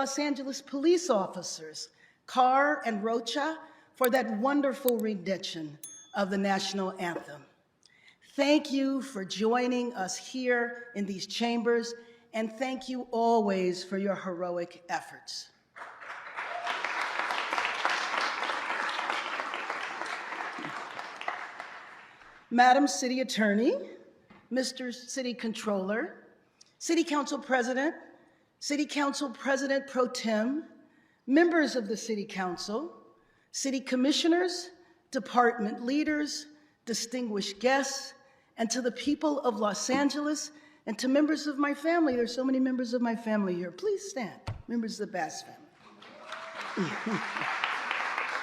Los Angeles police officers, Carr and Rocha, for that wonderful rendition of the national anthem. Thank you for joining us here in these chambers, and thank you always for your heroic efforts. Madam City Attorney, Mr. City Controller, City Council President Pro Tem, members of the City Council, City Commissioners, department leaders, distinguished guests, and to the people of Los Angeles, and to members of my family. There's so many members of my family here. Please stand, members of the Bass family.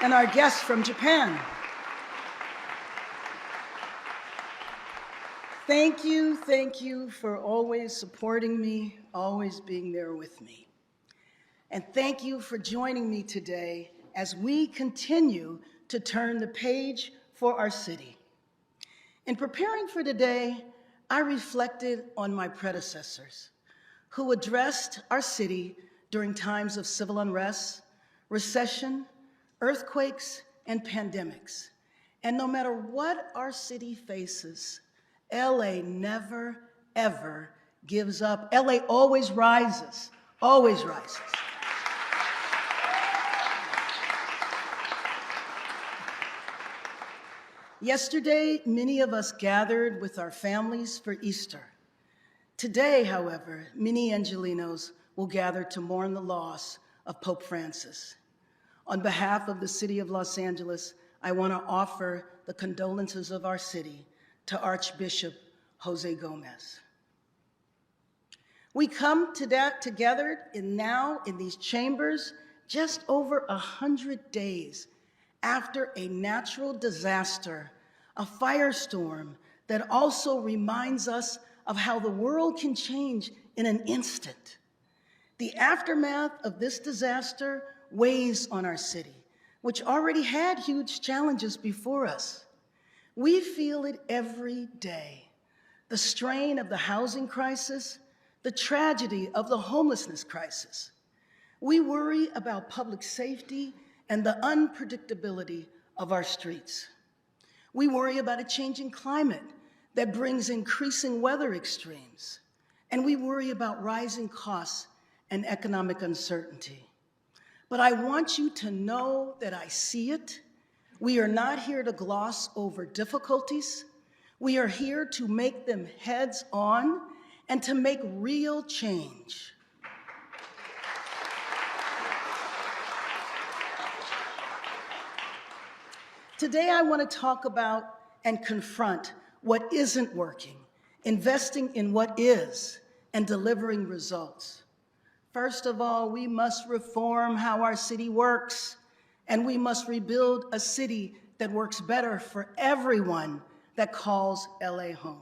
And our guests from Japan. Thank you for always supporting me, always being there with me. And thank you for joining me today as we continue to turn the page for our city. In preparing for today, I reflected on my predecessors who addressed our city during times of civil unrest, recession, earthquakes, and pandemics. And no matter what our city faces, LA never, ever gives up. LA always rises, always rises. Yesterday, many of us gathered with our families for Easter. Today, however, many Angelenos will gather to mourn the loss of Pope Francis. On behalf of the City of Los Angeles, I want to offer the condolences of our city to Archbishop Jose Gomez. We come together now in these chambers just over 100 days after a natural disaster, a firestorm that also reminds us of how the world can change in an instant. The aftermath of this disaster weighs on our city, which already had huge challenges before us. We feel it every day. The strain of the housing crisis, the tragedy of the homelessness crisis. We worry about public safety and the unpredictability of our streets. We worry about a changing climate that brings increasing weather extremes. And we worry about rising costs and economic uncertainty. But I want you to know that I see it. We are not here to gloss over difficulties. We are here to make them heads on and to make real change. Today I want to talk about and confront what isn't working, investing in what is, and delivering results. First of all, we must reform how our city works. And we must rebuild a city that works better for everyone that calls LA home.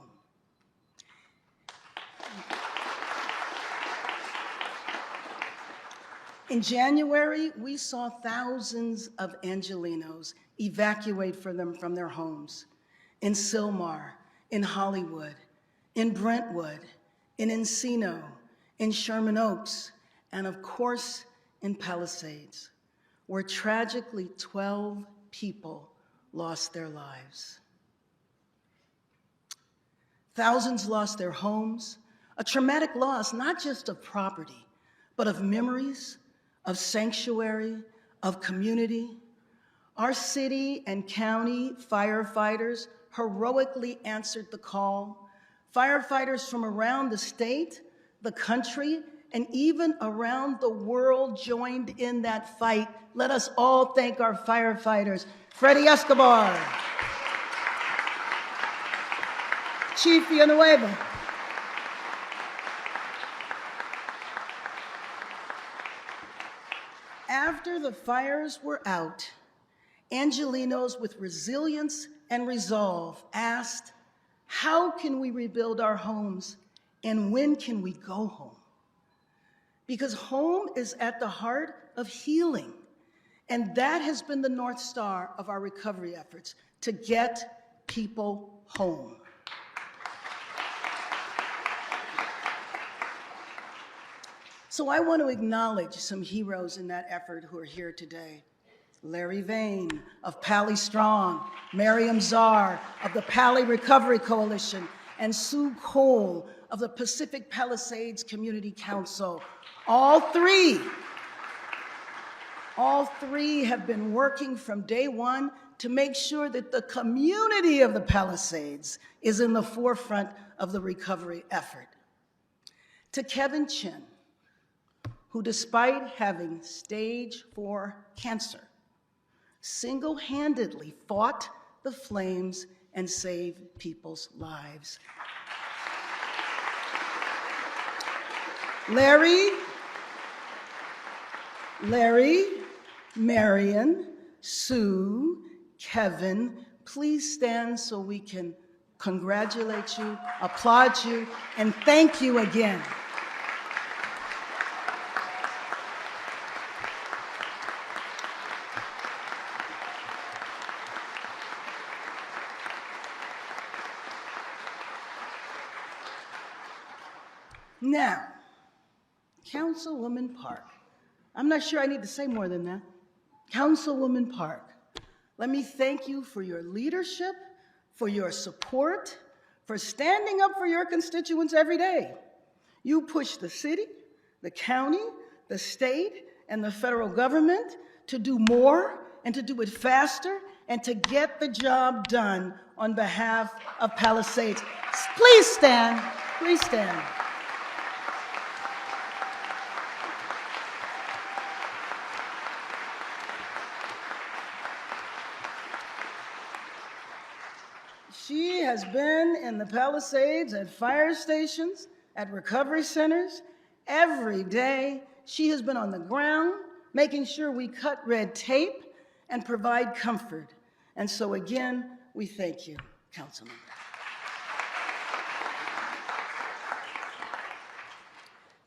In January, we saw thousands of Angelenos evacuate from their homes in Sylmar, in Hollywood, in Brentwood, in Encino, in Sherman Oaks, and of course, in Palisades, where tragically 12 people lost their lives. Thousands lost their homes, a traumatic loss not just of property, but of memories, of sanctuary, of community. Our city and county firefighters heroically answered the call. Firefighters from around the state, the country, and even around the world joined in that fight. Let us all thank our firefighters. Freddie Escobar, Chief Villanueva, after the fires were out, Angelenos with resilience and resolve asked, how can we rebuild our homes and when can we go home? Because home is at the heart of healing. And that has been the North Star of our recovery efforts, to get people home. So I want to acknowledge some heroes in that effort who are here today. Larry Vane of Pally Strong, Miriam Czar of the Pally Recovery Coalition, and Sue Cole of the Pacific Palisades Community Council. All three have been working from day one to make sure that the community of the Palisades is in the forefront of the recovery effort. To Kevin Chin, who despite having stage 4 cancer, single-handedly fought the flames and saved people's lives. Larry, Marion, Sue, Kevin, please stand so we can congratulate you, applaud you, and thank you again. Now, Councilwoman Park. I'm not sure I need to say more than that. Councilwoman Park, let me thank you for your leadership, for your support, for standing up for your constituents every day. You push the city, the county, the state, and the federal government to do more and to do it faster and to get the job done on behalf of Palisades. Please stand, please stand. She has been in the Palisades at fire stations, at recovery centers, every day. She has been on the ground, making sure we cut red tape and provide comfort. And so again, we thank you, Councilman.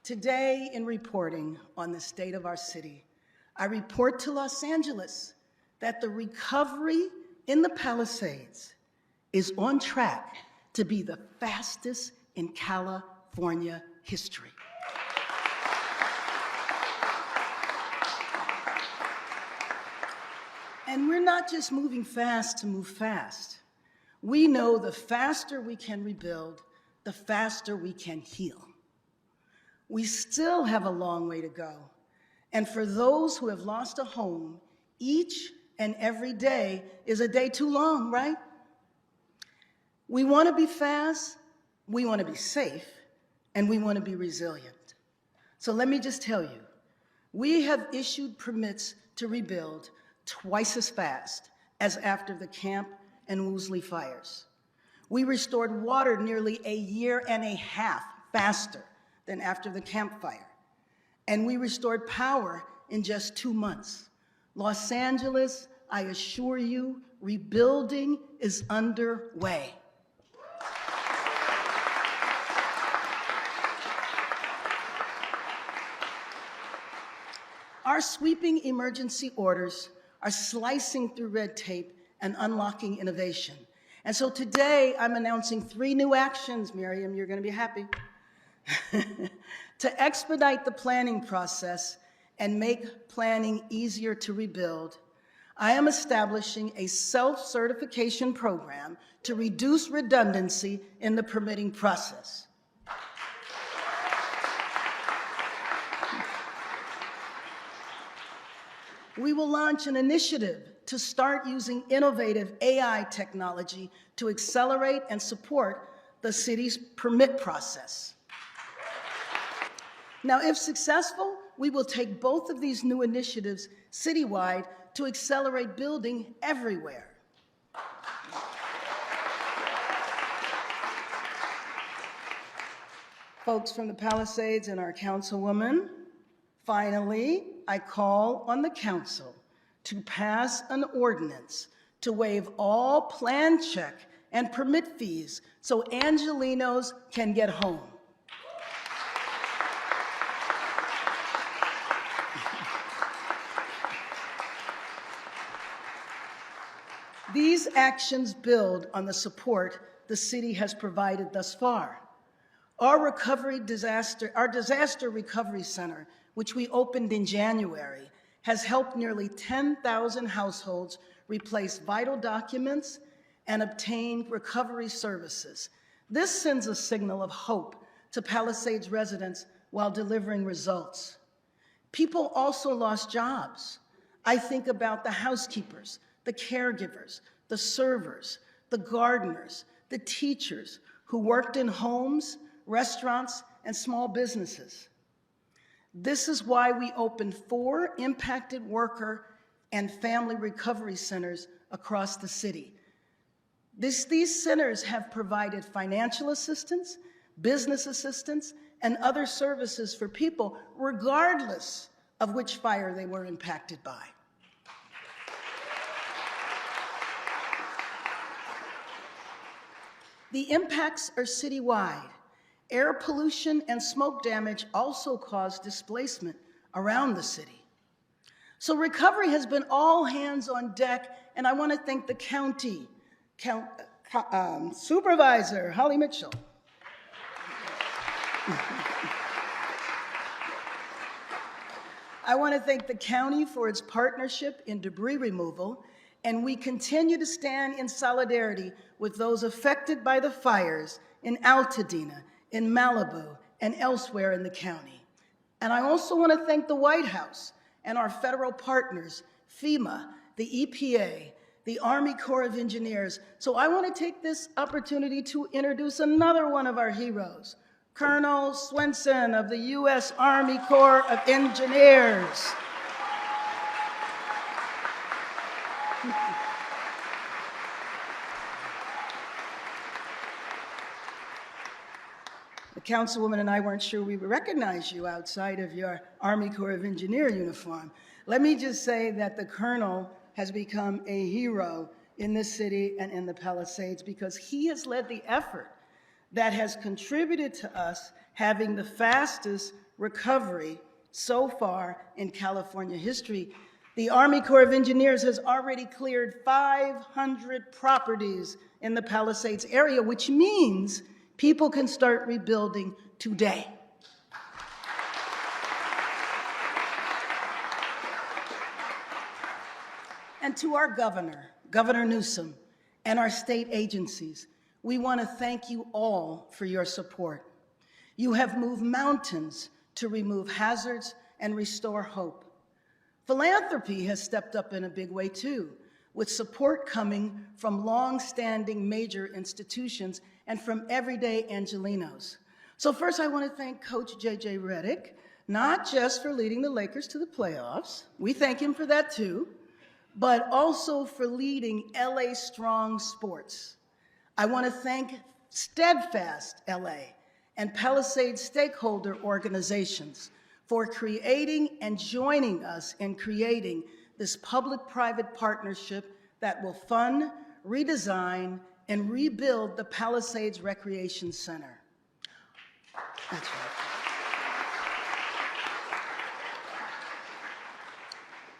Today, in reporting on the state of our city, I report to Los Angeles that the recovery in the Palisades is on track to be the fastest in California history. And we're not just moving fast to move fast. We know the faster we can rebuild, the faster we can heal. We still have a long way to go. And for those who have lost a home, each and every day is a day too long, right? We want to be fast, we want to be safe, and we want to be resilient. So let me just tell you, we have issued permits to rebuild twice as fast as after the Camp and Woolsey fires. We restored water nearly a year and a half faster than after the Camp Fire. And we restored power in just 2 months. Los Angeles, I assure you, rebuilding is underway. Our sweeping emergency orders are slicing through red tape and unlocking innovation. And so today, I'm announcing 3 new actions, Miriam, you're gonna be happy, to expedite the planning process and make planning easier to rebuild. I am establishing a self-certification program to reduce redundancy in the permitting process. We will launch an initiative to start using innovative AI technology to accelerate and support the city's permit process. Now, if successful, we will take both of these new initiatives citywide to accelerate building everywhere. Folks from the Palisades and our councilwoman, finally, I call on the council to pass an ordinance to waive all plan check and permit fees so Angelenos can get home. These actions build on the support the city has provided thus far. Our disaster recovery center, which we opened in January, has helped nearly 10,000 households replace vital documents and obtain recovery services. This sends a signal of hope to Palisades residents while delivering results. People also lost jobs. I think about the housekeepers, the caregivers, the servers, the gardeners, the teachers who worked in homes, restaurants, and small businesses. This is why we opened 4 impacted worker and family recovery centers across the city. These centers have provided financial assistance, business assistance, and other services for people regardless of which fire they were impacted by. The impacts are citywide. Air pollution and smoke damage also cause displacement around the city. So recovery has been all hands on deck, and I want to thank the county Supervisor Holly Mitchell. I want to thank the county for its partnership in debris removal, and we continue to stand in solidarity with those affected by the fires in Altadena, in Malibu, and elsewhere in the county. And I also want to thank the White House and our federal partners, FEMA, the EPA, the Army Corps of Engineers. So I want to take this opportunity to introduce another one of our heroes, Colonel Swenson of the U.S. Army Corps of Engineers. The councilwoman and I weren't sure we would recognize you outside of your Army Corps of Engineer uniform. Let me just say that the Colonel has become a hero in this city and in the Palisades because he has led the effort that has contributed to us having the fastest recovery so far in California history. The Army Corps of Engineers has already cleared 500 properties in the Palisades area, which means people can start rebuilding today. And to our governor, Governor Newsom, and our state agencies, we want to thank you all for your support. You have moved mountains to remove hazards and restore hope. Philanthropy has stepped up in a big way too, with support coming from long-standing major institutions and from everyday Angelenos. So first I want to thank Coach J.J. Redick, not just for leading the Lakers to the playoffs, we thank him for that too, but also for leading LA Strong Sports. I want to thank Steadfast LA and Palisades stakeholder organizations for creating and joining us in creating this public-private partnership that will fund, redesign, and rebuild the Palisades Recreation Center. That's right.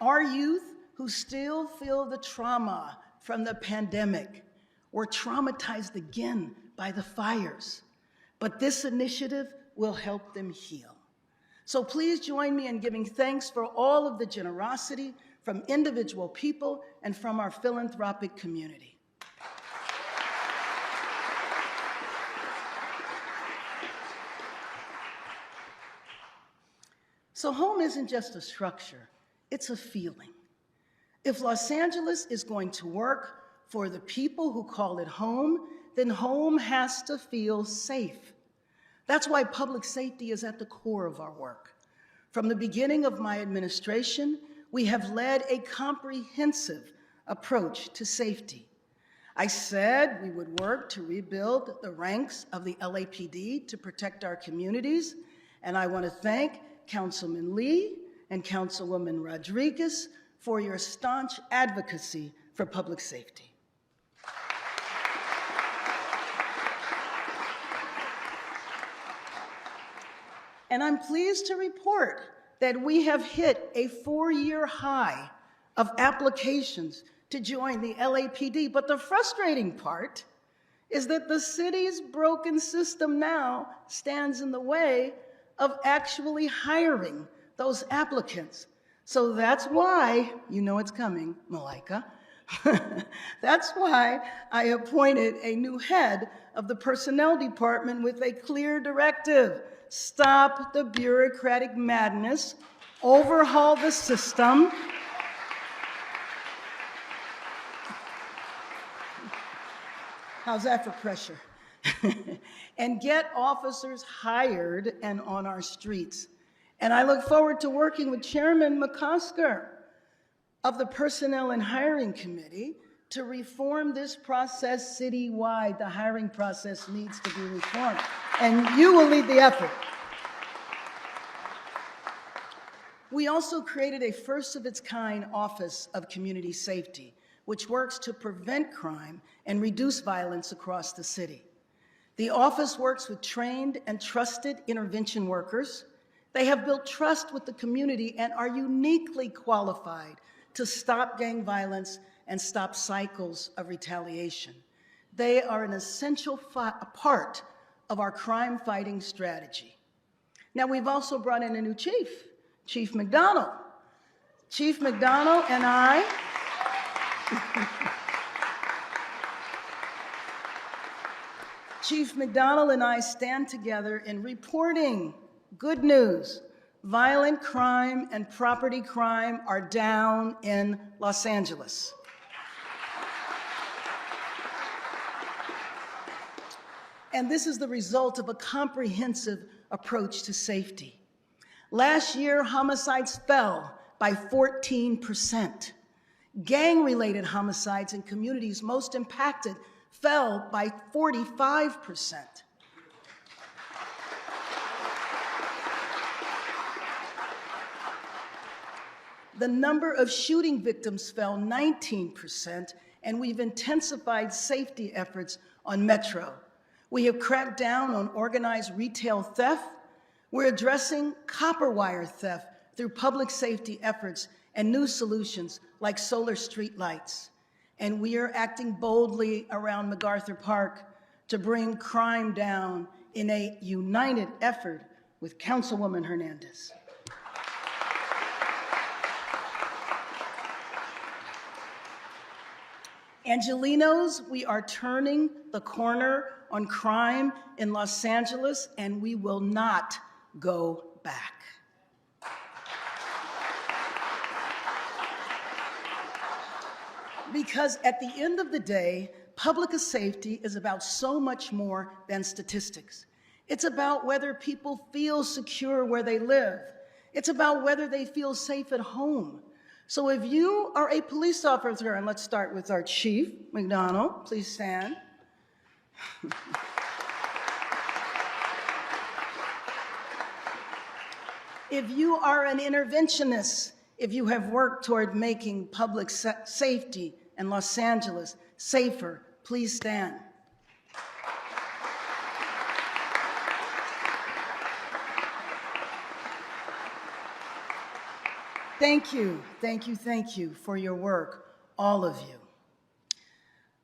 Our youth who still feel the trauma from the pandemic were traumatized again by the fires, but this initiative will help them heal. So please join me in giving thanks for all of the generosity from individual people and from our philanthropic community. So home isn't just a structure, it's a feeling. If Los Angeles is going to work for the people who call it home, then home has to feel safe. That's why public safety is at the core of our work. From the beginning of my administration, we have led a comprehensive approach to safety. I said we would work to rebuild the ranks of the LAPD to protect our communities, and I want to thank Councilman Lee and Councilwoman Rodriguez for your staunch advocacy for public safety. And I'm pleased to report that we have hit a 4-year high of applications to join the LAPD. But the frustrating part is that the city's broken system now stands in the way of actually hiring those applicants. So that's why, you know it's coming, Malika. That's why I appointed a new head of the personnel department with a clear directive. Stop the bureaucratic madness, overhaul the system, how's that for pressure? And get officers hired and on our streets. And I look forward to working with Chairman McCosker of the Personnel and Hiring Committee to reform this process citywide. The hiring process needs to be reformed, and you will lead the effort. We also created a first-of-its-kind Office of Community Safety, which works to prevent crime and reduce violence across the city. The office works with trained and trusted intervention workers. They have built trust with the community and are uniquely qualified to stop gang violence and stop cycles of retaliation. They are an essential part of our crime-fighting strategy. Now, we've also brought in a new chief, Chief McDonald. Chief McDonald and I Chief McDonald and I stand together in reporting good news. Violent crime and property crime are down in Los Angeles. And this is the result of a comprehensive approach to safety. Last year, homicides fell by 14%. Gang-related homicides in communities most impacted fell by 45%. The number of shooting victims fell 19%, and we've intensified safety efforts on Metro. We have cracked down on organized retail theft. We're addressing copper wire theft through public safety efforts and new solutions like solar street lights. And we are acting boldly around MacArthur Park to bring crime down in a united effort with Councilwoman Hernandez. Angelinos, we are turning the corner on crime in Los Angeles, and we will not go back. Because at the end of the day, public safety is about so much more than statistics. It's about whether people feel secure where they live. It's about whether they feel safe at home. So if you are a police officer, and let's start with our Chief McDonald, please stand. If you are an interventionist, if you have worked toward making public safety in Los Angeles safer, please stand. Thank you for your work, all of you.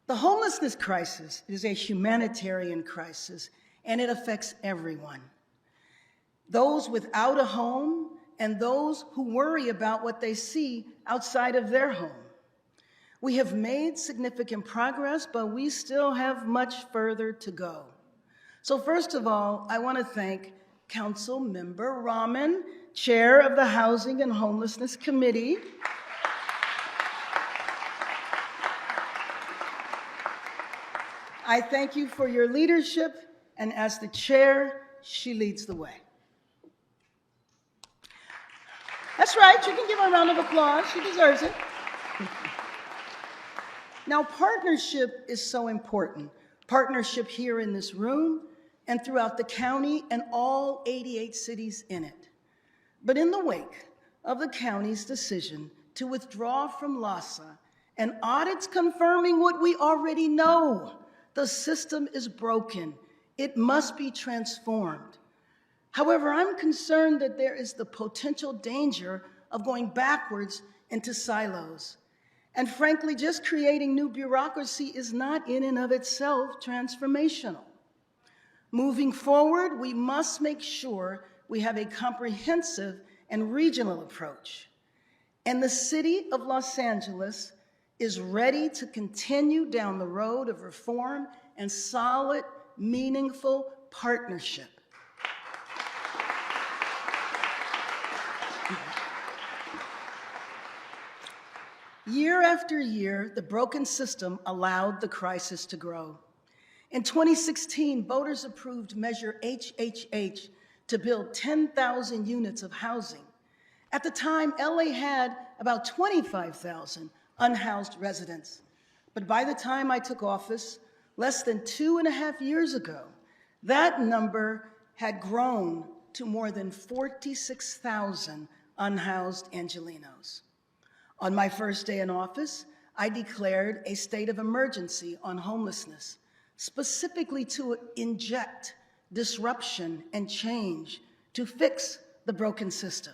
The homelessness crisis is a humanitarian crisis, and it affects everyone. Those without a home and those who worry about what they see outside of their home. We have made significant progress, but we still have much further to go. So first of all, I want to thank Council Member Rahman, Chair of the Housing and Homelessness Committee. I thank you for your leadership, and as the chair, she leads the way. That's right, you can give her a round of applause, she deserves it. Now, partnership is so important. Partnership here in this room and throughout the county and all 88 cities in it. But in the wake of the county's decision to withdraw from LAHSA and audits confirming what we already know, the system is broken. It must be transformed. However, I'm concerned that there is the potential danger of going backwards into silos. And frankly, just creating new bureaucracy is not in and of itself transformational. Moving forward, we must make sure we have a comprehensive and regional approach. And the city of Los Angeles is ready to continue down the road of reform and solid, meaningful partnership. Year after year, the broken system allowed the crisis to grow. In 2016, voters approved Measure HHH to build 10,000 units of housing. At the time, LA had about 25,000 unhoused residents. But by the time I took office, less than 2.5 years ago, that number had grown to more than 46,000 unhoused Angelenos. On my first day in office, I declared a state of emergency on homelessness, specifically to inject disruption and change to fix the broken system.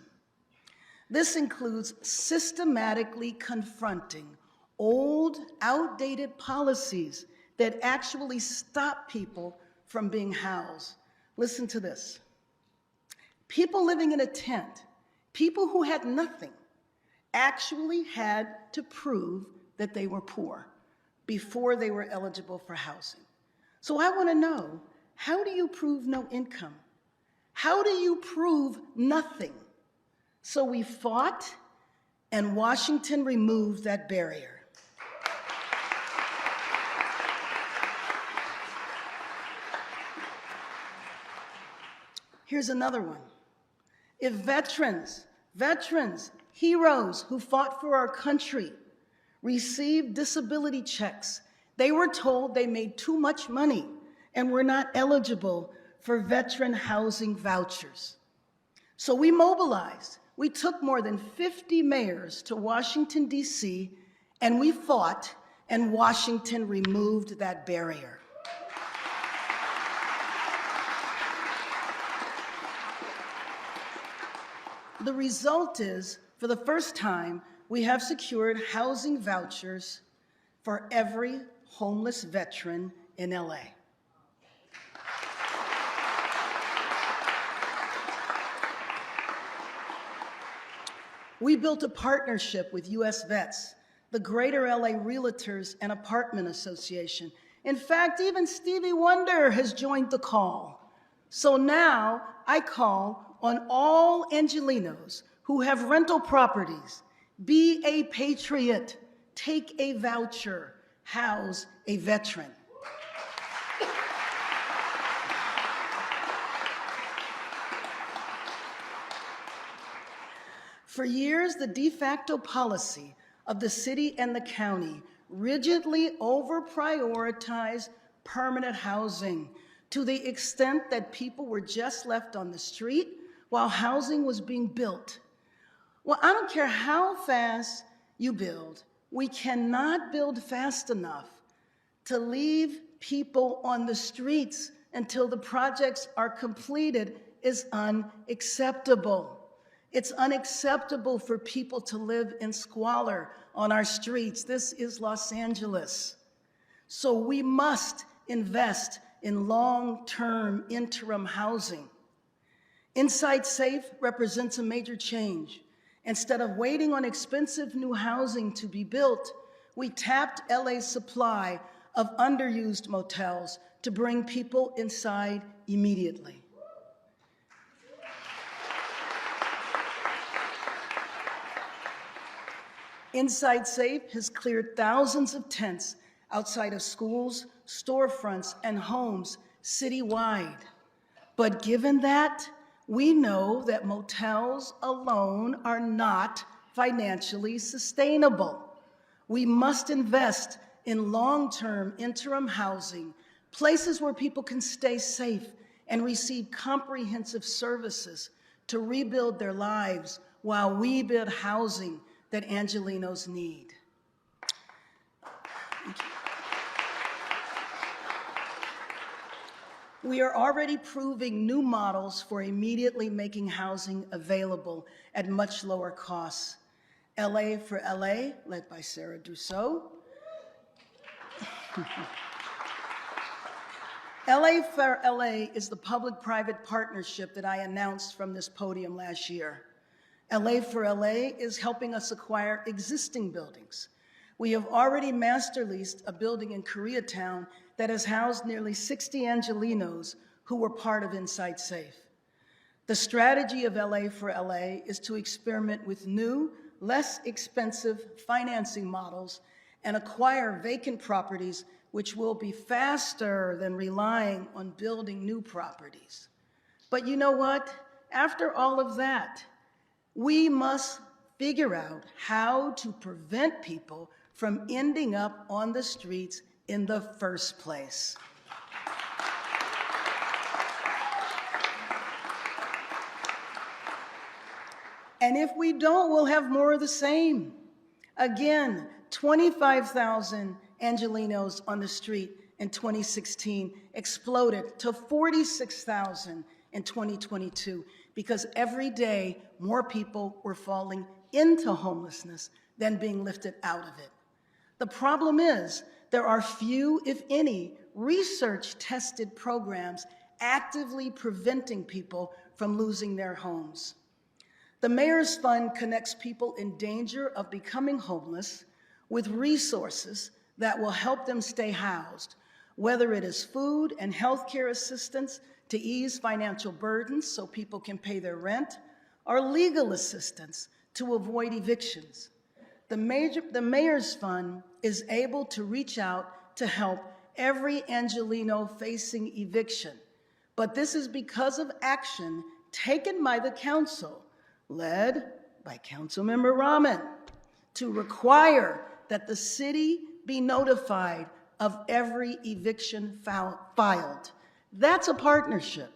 This includes systematically confronting old, outdated policies that actually stop people from being housed. Listen to this. People living in a tent, people who had nothing, actually had to prove that they were poor before they were eligible for housing. So I want to know, how do you prove no income? How do you prove nothing? So we fought, and Washington removed that barrier. Here's another one. If veterans, heroes who fought for our country, received disability checks, they were told they made too much money and were not eligible for veteran housing vouchers. So we mobilized. We took more than 50 mayors to Washington, D.C., and we fought, and Washington removed that barrier. The result is, for the first time, we have secured housing vouchers for every homeless veteran in LA. We built a partnership with U.S. Vets, the Greater LA Realtors and Apartment Association. In fact, even Stevie Wonder has joined the call. So now I call on all Angelenos who have rental properties, be a patriot, take a voucher, house a veteran. For years, the de facto policy of the city and the county rigidly over-prioritized permanent housing to the extent that people were just left on the street while housing was being built. Well, I don't care how fast you build, we cannot build fast enough to leave people on the streets until the projects are completed is unacceptable. It's unacceptable for people to live in squalor on our streets. This is Los Angeles. So we must invest in long-term interim housing. Inside Safe represents a major change. Instead of waiting on expensive new housing to be built, we tapped LA's supply of underused motels to bring people inside immediately. Inside Safe has cleared thousands of tents outside of schools, storefronts, and homes citywide. But given that, we know that motels alone are not financially sustainable. We must invest in long-term interim housing, places where people can stay safe and receive comprehensive services to rebuild their lives while we build housing that Angelenos need. We are already proving new models for immediately making housing available at much lower costs. LA for LA, led by Sarah Dussault. LA for LA is the public-private partnership that I announced from this podium last year. LA for LA is helping us acquire existing buildings. We have already master leased a building in Koreatown that has housed nearly 60 Angelenos who were part of Inside Safe. The strategy of LA for LA is to experiment with new, less expensive financing models and acquire vacant properties, which will be faster than relying on building new properties. But you know what? After all of that, we must figure out how to prevent people from ending up on the streets in the first place. And if we don't, we'll have more of the same. Again, 25,000 Angelenos on the street in 2016 exploded to 46,000 in 2022 because every day more people were falling into homelessness than being lifted out of it. The problem is there are few, if any, research-tested programs actively preventing people from losing their homes. The Mayor's Fund connects people in danger of becoming homeless with resources that will help them stay housed, whether it is food and healthcare assistance to ease financial burdens so people can pay their rent, or legal assistance to avoid evictions. The Mayor's Fund is able to reach out to help every Angeleno facing eviction, but this is because of action taken by the council, led by Councilmember Rahman, to require that the city be notified of every eviction filed. That's a partnership.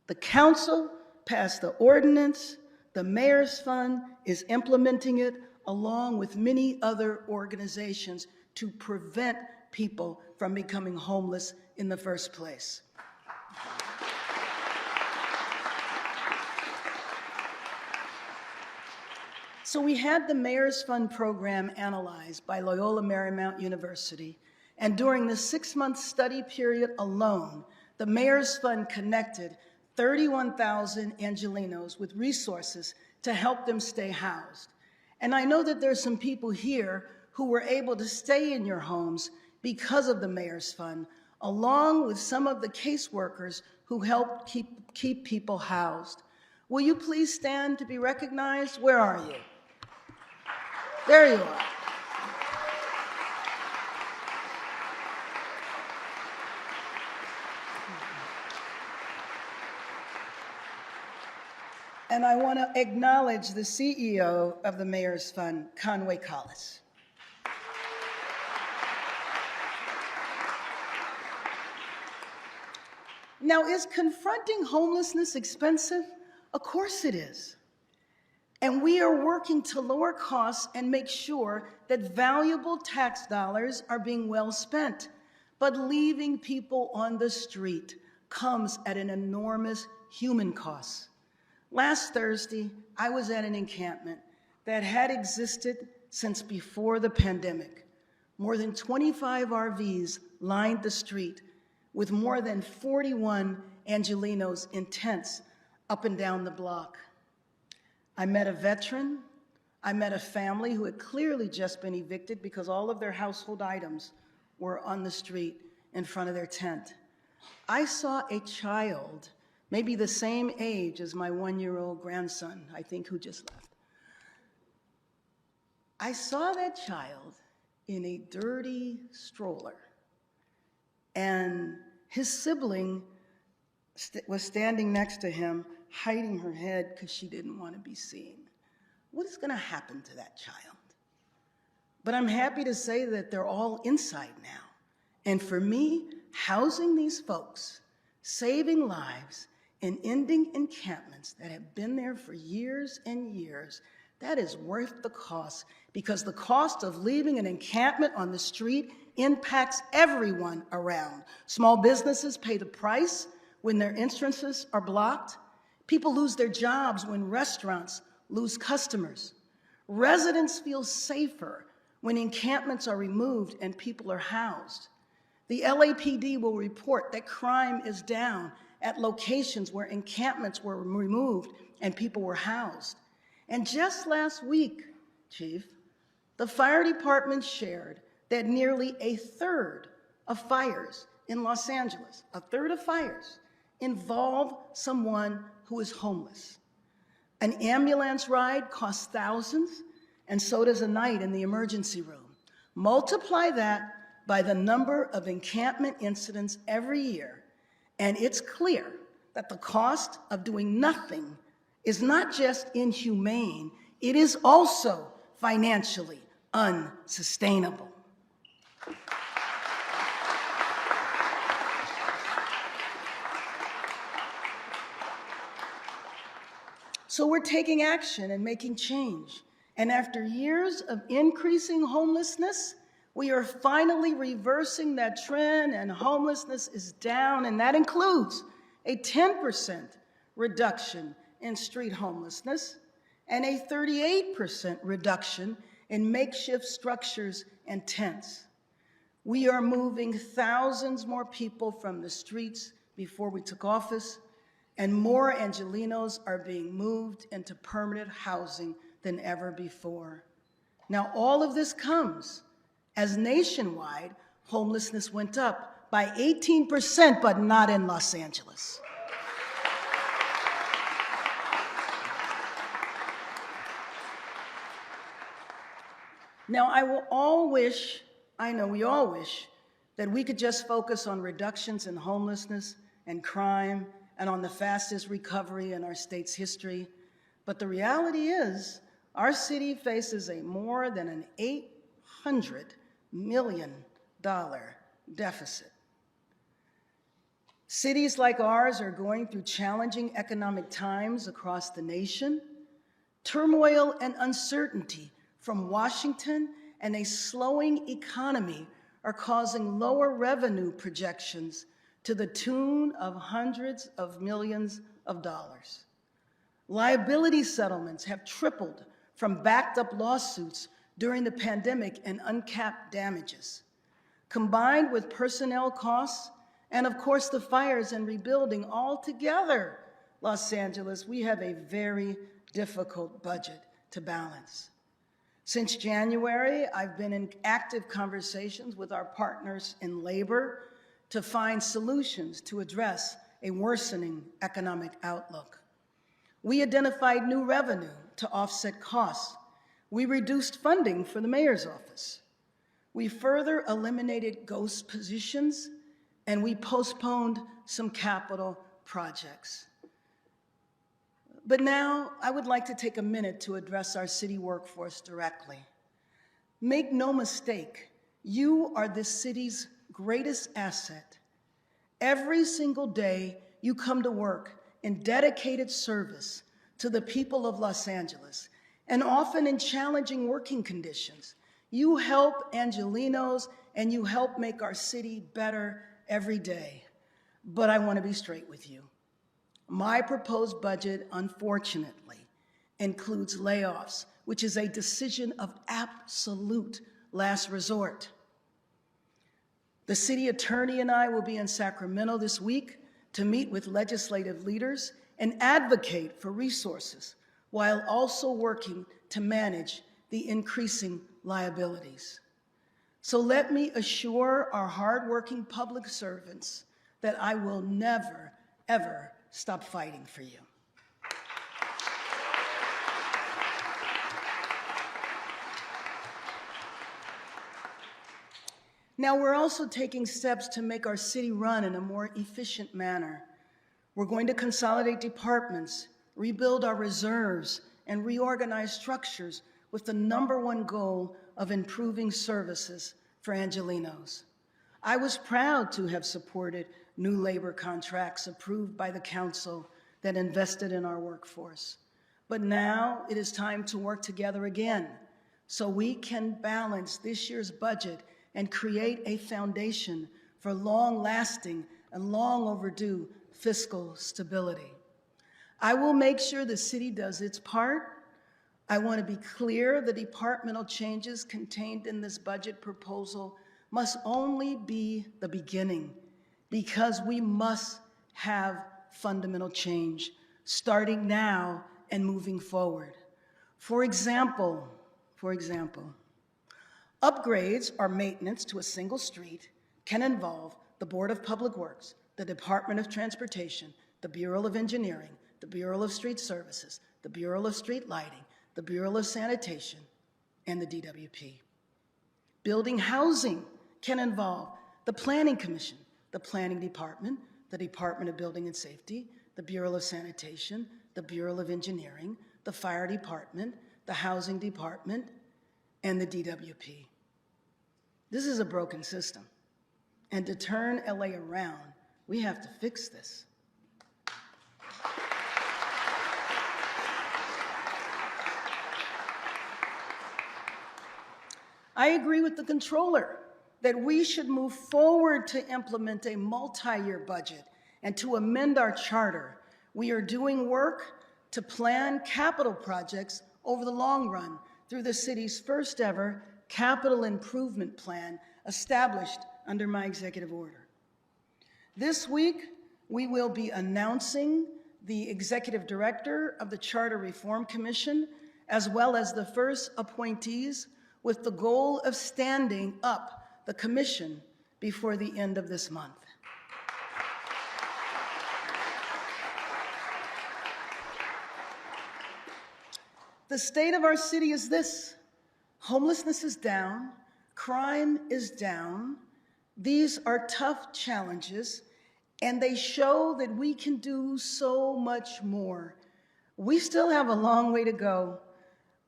The council passed the ordinance, the Mayor's Fund is implementing it along with many other organizations to prevent people from becoming homeless in the first place. So we had the Mayor's Fund program analyzed by Loyola Marymount University, and during the 6-month study period alone, the Mayor's Fund connected 31,000 Angelenos with resources to help them stay housed. And I know that there's some people here who were able to stay in your homes because of the Mayor's Fund, along with some of the caseworkers who helped keep people housed. Will you please stand to be recognized? Where are you? There you are. And I want to acknowledge the CEO of the Mayor's Fund, Conway Collis. Now, is confronting homelessness expensive? Of course it is. And we are working to lower costs and make sure that valuable tax dollars are being well spent. But leaving people on the street comes at an enormous human cost. Last Thursday, I was at an encampment that had existed since before the pandemic. More than 25 RVs lined the street with more than 41 Angelenos in tents up and down the block. I met a veteran. I met a family who had clearly just been evicted because all of their household items were on the street in front of their tent. I saw a child, maybe the same age as my 1-year-old grandson, I think, who just left. I saw that child in a dirty stroller, and his sibling was standing next to him, hiding her head because she didn't want to be seen. What is going to happen to that child? But I'm happy to say that they're all inside now. And for me, housing these folks, saving lives, and ending encampments that have been there for years and years, that is worth the cost, because the cost of leaving an encampment on the street impacts everyone around. Small businesses pay the price when their entrances are blocked. People lose their jobs when restaurants lose customers. Residents feel safer when encampments are removed and people are housed. The LAPD will report that crime is down at locations where encampments were removed and people were housed. And just last week, Chief, the fire department shared that nearly a third of fires in Los Angeles, a third of fires, involve someone who is homeless. An ambulance ride costs thousands, and so does a night in the emergency room. Multiply that by the number of encampment incidents every year, and it's clear that the cost of doing nothing is not just inhumane, it is also financially unsustainable. So we're taking action and making change. And after years of increasing homelessness, we are finally reversing that trend, and homelessness is down, and that includes a 10% reduction in street homelessness and a 38% reduction in makeshift structures and tents. We are moving thousands more people from the streets before we took office, and more Angelenos are being moved into permanent housing than ever before. Now, all of this comes as nationwide homelessness went up by 18%, but not in Los Angeles. Now, I know we all wish that we could just focus on reductions in homelessness and crime and on the fastest recovery in our state's history. But the reality is, our city faces a more than an $800 million deficit. Cities like ours are going through challenging economic times across the nation. Turmoil and uncertainty from Washington and a slowing economy are causing lower revenue projections to the tune of hundreds of millions of dollars. Liability settlements have tripled from backed up lawsuits during the pandemic and uncapped damages. Combined with personnel costs and of course the fires and rebuilding altogether, Los Angeles, we have a very difficult budget to balance. Since January, I've been in active conversations with our partners in labor to find solutions to address a worsening economic outlook. We identified new revenue to offset costs. We reduced funding for the mayor's office. We further eliminated ghost positions, and we postponed some capital projects. But now, I would like to take a minute to address our city workforce directly. Make no mistake, you are this city's greatest asset. Every single day, you come to work in dedicated service to the people of Los Angeles, and often in challenging working conditions. You help Angelenos, and you help make our city better every day. But I want to be straight with you. My proposed budget, unfortunately, includes layoffs, which is a decision of absolute last resort. The city attorney and I will be in Sacramento this week to meet with legislative leaders and advocate for resources while also working to manage the increasing liabilities. So let me assure our hardworking public servants that I will never, ever stop fighting for you. Now, we're also taking steps to make our city run in a more efficient manner. We're going to consolidate departments, rebuild our reserves, and reorganize structures with the #1 goal of improving services for Angelenos. I was proud to have supported new labor contracts approved by the council that invested in our workforce. But now it is time to work together again so we can balance this year's budget and create a foundation for long-lasting and long overdue fiscal stability. I will make sure the city does its part, I want to be clear, the departmental changes contained in this budget proposal must only be the beginning, because we must have fundamental change starting now and moving forward. For example, upgrades or maintenance to a single street can involve the Board of Public Works, the Department of Transportation, the Bureau of Engineering, the Bureau of Street Services, the Bureau of Street Lighting, the Bureau of Sanitation, and the DWP. Building housing can involve the Planning Commission, the Planning Department, the Department of Building and Safety, the Bureau of Sanitation, the Bureau of Engineering, the Fire Department, the Housing Department, and the DWP. This is a broken system. And to turn LA around, we have to fix this. I agree with the controller that we should move forward to implement a multi-year budget and to amend our charter. We are doing work to plan capital projects over the long run through the city's first ever capital improvement plan established under my executive order. This week, we will be announcing the executive director of the Charter Reform Commission, as well as the first appointees, with the goal of standing up the commission before the end of this month. The state of our city is this: homelessness is down, crime is down. These are tough challenges, and they show that we can do so much more. We still have a long way to go.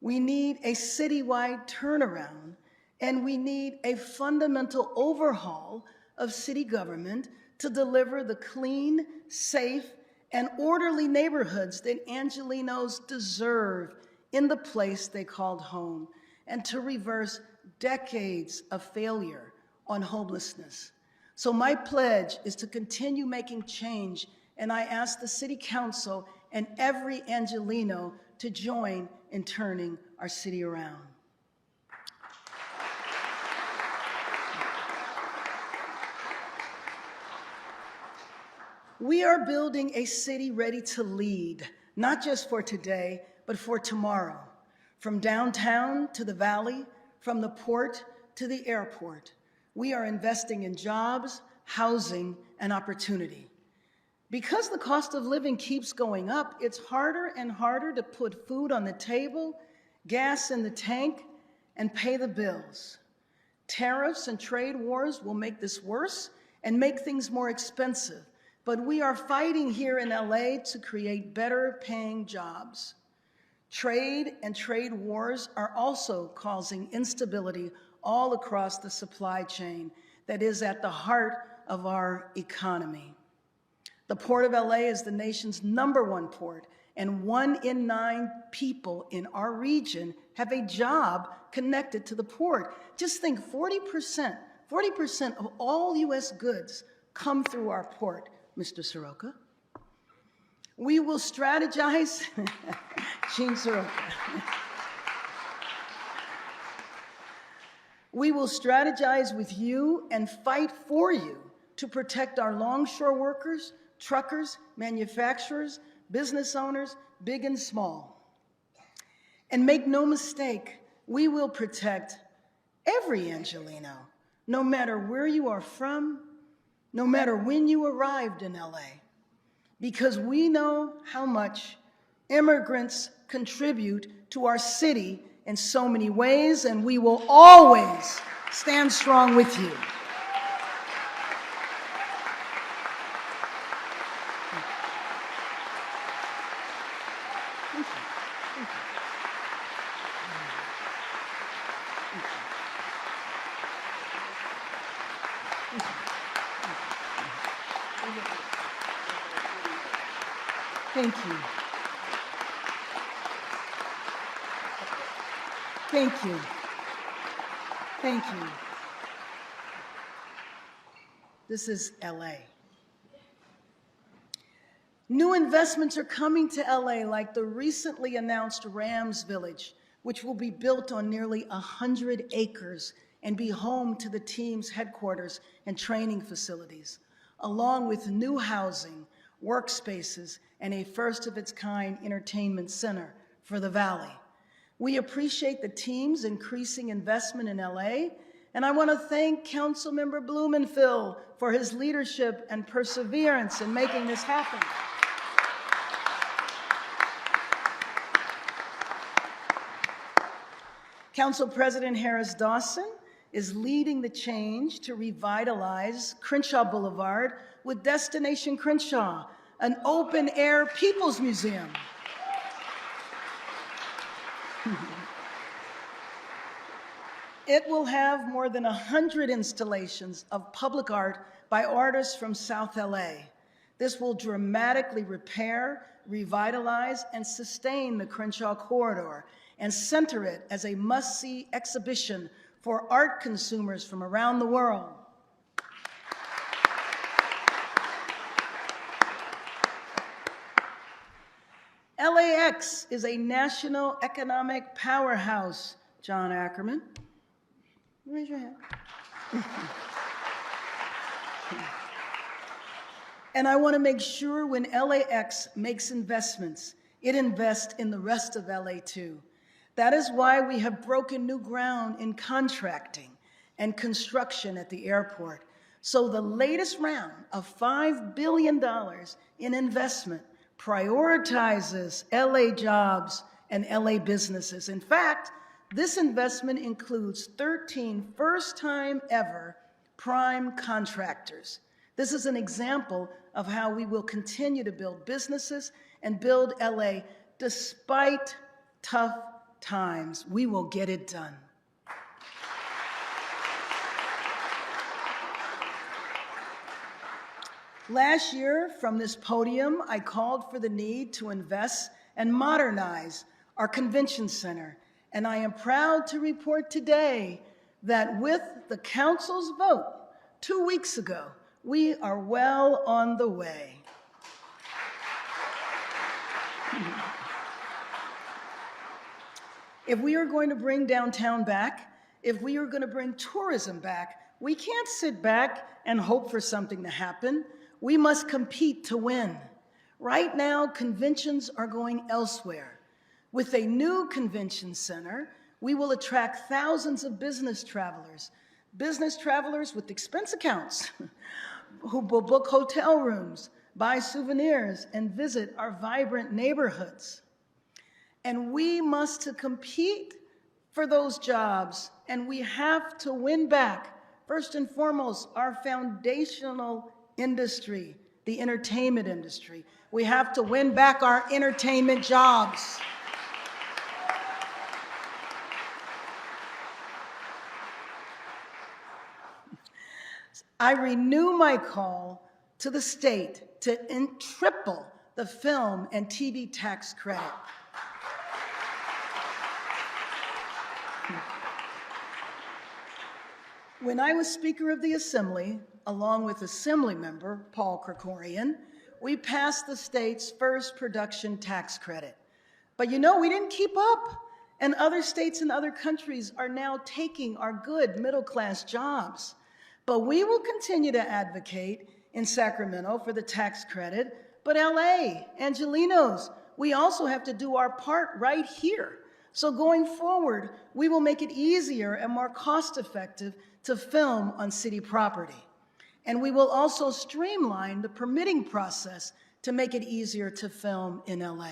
We need a citywide turnaround, and we need a fundamental overhaul of city government to deliver the clean, safe, and orderly neighborhoods that Angelenos deserve in the place they called home, and to reverse decades of failure on homelessness. So my pledge is to continue making change, and I ask the City Council and every Angeleno to join in turning our city around. We are building a city ready to lead, not just for today, but for tomorrow. From downtown to the valley, from the port to the airport, we are investing in jobs, housing, and opportunity. Because the cost of living keeps going up, it's harder and harder to put food on the table, gas in the tank, and pay the bills. Tariffs and trade wars will make this worse and make things more expensive, but we are fighting here in LA to create better paying jobs. Trade and trade wars are also causing instability all across the supply chain that is at the heart of our economy. The Port of LA is the nation's #1 port, and 1 in 9 people in our region have a job connected to the port. Just think, 40% of all US goods come through our port, Mr. Soroka. We will strategize, Gene Soroka. We will strategize with you and fight for you to protect our longshore workers, truckers, manufacturers, business owners, big and small. And make no mistake, we will protect every Angeleno, no matter where you are from, no matter when you arrived in LA, because we know how much immigrants contribute to our city in so many ways, and we will always stand strong with you. Thank you. Thank you. Thank you. This is LA. New investments are coming to LA, like the recently announced Rams Village, which will be built on nearly 100 acres and be home to the team's headquarters and training facilities, along with new housing, workspaces, and a first-of-its-kind entertainment center for the Valley. We appreciate the team's increasing investment in LA, and I want to thank Councilmember Blumenfield for his leadership and perseverance in making this happen. Council President Harris Dawson is leading the change to revitalize Crenshaw Boulevard with Destination Crenshaw, an open-air people's museum. It will have more than 100 installations of public art by artists from South LA. This will dramatically repair, revitalize, and sustain the Crenshaw corridor and center it as a must-see exhibition for art consumers from around the world. LAX is a national economic powerhouse. John Ackerman, raise your hand. And I want to make sure when LAX makes investments, it invests in the rest of LA too. That is why we have broken new ground in contracting and construction at the airport. So the latest round of $5 billion in investment prioritizes LA jobs and LA businesses. In fact, this investment includes 13 first-time ever prime contractors. This is an example of how we will continue to build businesses and build LA despite tough times. We will get it done. Last year, from this podium, I called for the need to invest and modernize our convention center, and I am proud to report today that with the council's vote 2 weeks ago, we are well on the way. If we are going to bring downtown back, if we are going to bring tourism back, we can't sit back and hope for something to happen. We must compete to win. Right now, conventions are going elsewhere. With a new convention center, we will attract thousands of business travelers with expense accounts who will book hotel rooms, buy souvenirs, and visit our vibrant neighborhoods. And we must compete for those jobs, and we have to win back, first and foremost, our foundational industry, the entertainment industry. We have to win back our entertainment jobs. I renew my call to the state to triple the film and TV tax credit. When I was Speaker of the Assembly, along with Assembly Member Paul Krikorian, we passed the state's first production tax credit. But you know, we didn't keep up, and other states and other countries are now taking our good middle-class jobs. But we will continue to advocate in Sacramento for the tax credit, but LA, Angelenos, we also have to do our part right here. So going forward, we will make it easier and more cost-effective to film on city property. And we will also streamline the permitting process to make it easier to film in LA.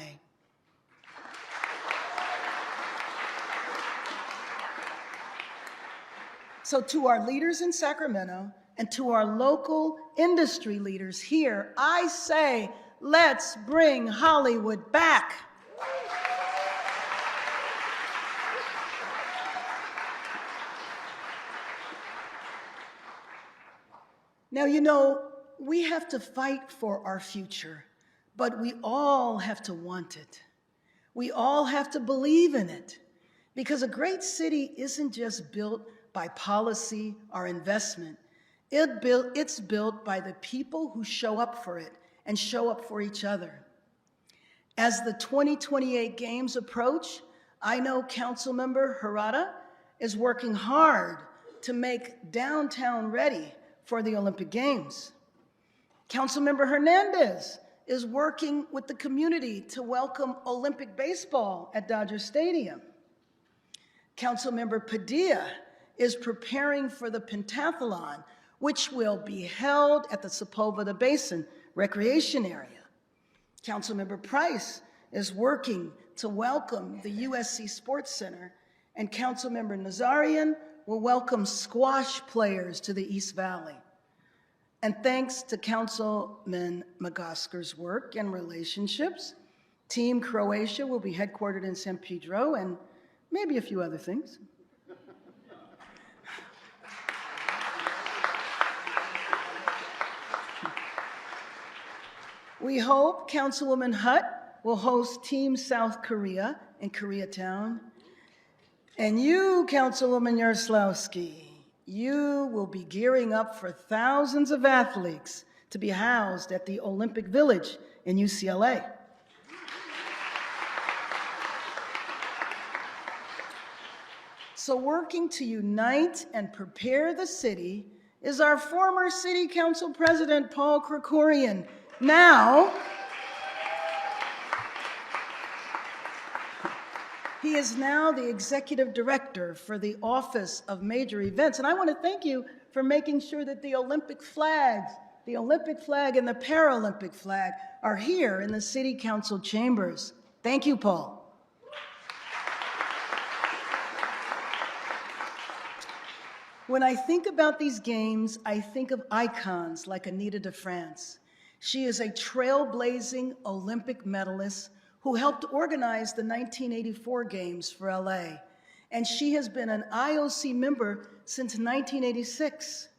So to our leaders in Sacramento and to our local industry leaders here, I say, let's bring Hollywood back. Now, you know, we have to fight for our future, but we all have to want it. We all have to believe in it, because a great city isn't just built by policy or investment. It's built by the people who show up for it and show up for each other. As the 2028 Games approach, I know Councilmember Harada is working hard to make downtown ready for the Olympic Games. Councilmember Hernandez is working with the community to welcome Olympic baseball at Dodger Stadium. Councilmember Padilla is preparing for the pentathlon, which will be held at the Sepulveda Basin Recreation Area. Councilmember Price is working to welcome the USC Sports Center, and Councilmember Nazarian will welcome squash players to the East Valley. And thanks to Councilman McOsker's work and relationships, Team Croatia will be headquartered in San Pedro and maybe a few other things. We hope Councilwoman Hutt will host Team South Korea in Koreatown. And you, Councilwoman Yaroslavsky, you will be gearing up for thousands of athletes to be housed at the Olympic Village in UCLA. So working to unite and prepare the city is our former City Council President, Paul Krikorian. Now, he is now the executive director for the Office of Major Events. And I want to thank you for making sure that the Olympic flags, the Olympic flag and the Paralympic flag are here in the City Council chambers. Thank you, Paul. When I think about these games, I think of icons like Anita de France. She is a trailblazing Olympic medalist who helped organize the 1984 Games for LA. And she has been an IOC member since 1986.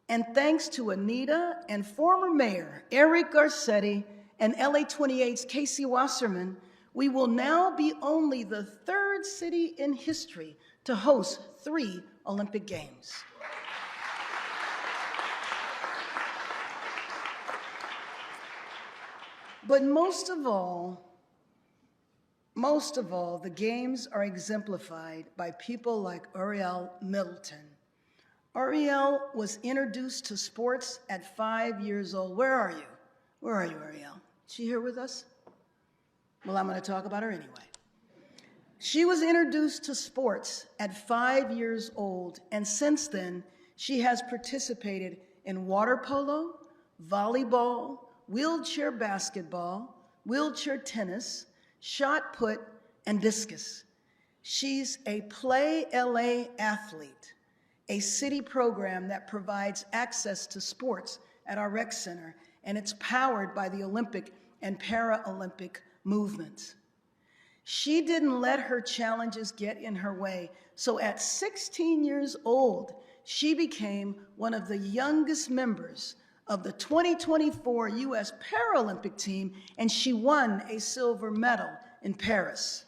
And thanks to Anita and former Mayor Eric Garcetti and LA 28's Casey Wasserman, we will now be only the third city in history to host 3 Olympic Games. But most of all, the games are exemplified by people like Ariel Middleton. Ariel was introduced to sports at 5 years old. Where are you? Where are you, Ariel? Is she here with us? Well, I'm going to talk about her anyway. She was introduced to sports at 5 years old, and since then, she has participated in water polo, volleyball, wheelchair basketball, wheelchair tennis, shot put, and discus. She's a Play LA athlete, a city program that provides access to sports at our rec center, and it's powered by the Olympic and Paralympic movements. She didn't let her challenges get in her way, so at 16 years old, she became one of the youngest members of the 2024 U.S. Paralympic team, and she won a silver medal in Paris.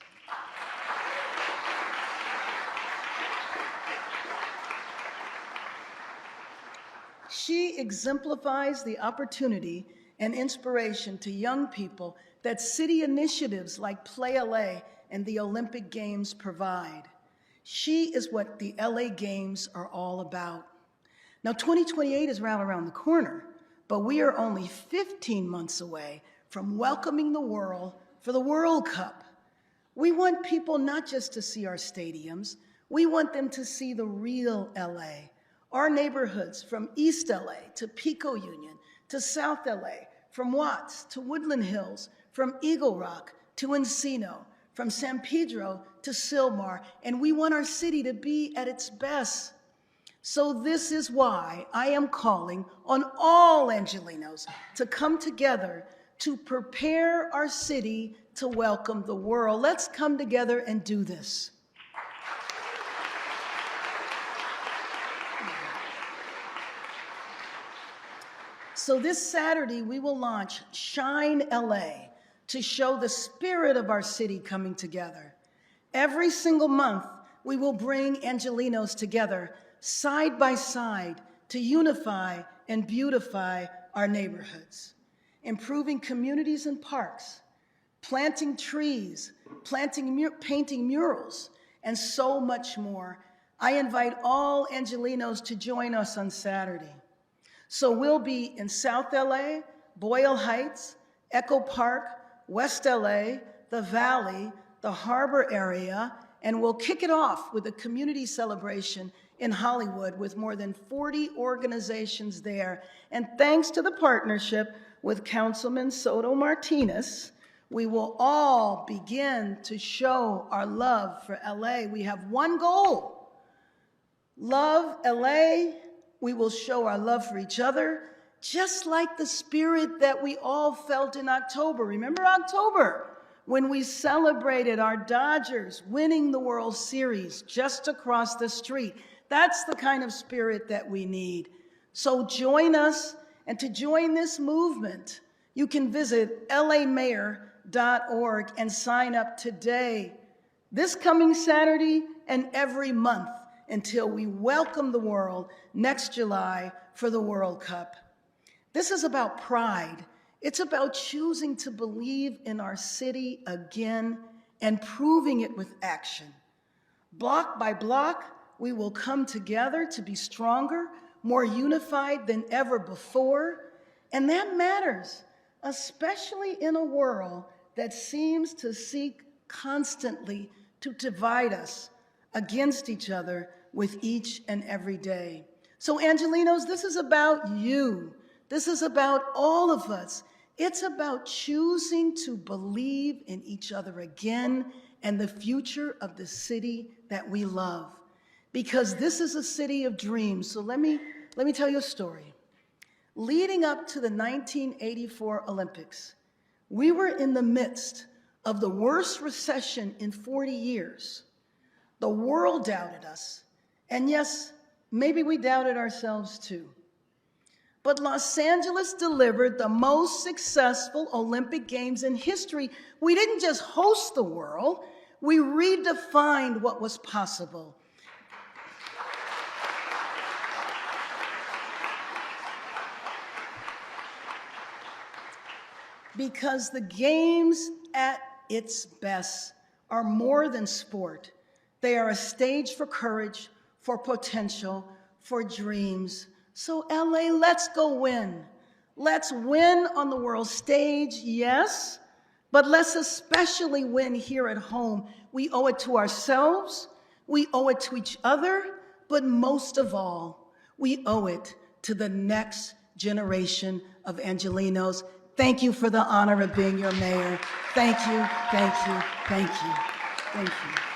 She exemplifies the opportunity and inspiration to young people that city initiatives like Play LA and the Olympic Games provide. She is what the LA Games are all about. Now, 2028 is right around the corner, but we are only 15 months away from welcoming the world for the World Cup. We want people not just to see our stadiums, we want them to see the real LA. Our neighborhoods from East LA to Pico Union to South LA, from Watts to Woodland Hills, from Eagle Rock to Encino, from San Pedro to Sylmar, and we want our city to be at its best. So this is why I am calling on all Angelenos to come together to prepare our city to welcome the world. Let's come together and do this. So this Saturday, we will launch Shine LA to show the spirit of our city coming together. Every single month, we will bring Angelenos together side by side to unify and beautify our neighborhoods. improving communities and parks, planting trees, painting murals, and so much more. I invite all Angelenos to join us on Saturday. So we'll be in South LA, Boyle Heights, Echo Park, West LA, the Valley, the Harbor area, and we'll kick it off with a community celebration in Hollywood with more than 40 organizations there. And thanks to the partnership with Councilman Soto Martinez, we will all begin to show our love for LA. We have one goal: love LA. We will show our love for each other, just like the spirit that we all felt in October. Remember October, when we celebrated our Dodgers winning the World Series just across the street? That's the kind of spirit that we need. So join us, and to join this movement, you can visit lamayor.org and sign up today, this coming Saturday and every month until we welcome the world next July for the World Cup. This is about pride. It's about choosing to believe in our city again and proving it with action. Block by block, we will come together to be stronger, more unified than ever before, and that matters, especially in a world that seems to seek constantly to divide us against each other with each and every day. So Angelenos, this is about you. This is about all of us. It's about choosing to believe in each other again and the future of the city that we love. Because this is a city of dreams. So let me tell you a story. Leading up to the 1984 Olympics, we were in the midst of the worst recession in 40 years. The world doubted us. And yes, maybe we doubted ourselves too. But Los Angeles delivered the most successful Olympic Games in history. We didn't just host the world, we redefined what was possible. Because the Games at its best are more than sport. They are a stage for courage, for potential, for dreams. So LA, let's go win. Let's win on the world stage, yes, but let's especially win here at home. We owe it to ourselves, we owe it to each other, but most of all, we owe it to the next generation of Angelenos. Thank you for the honor of being your mayor. Thank you, thank you, thank you, thank you.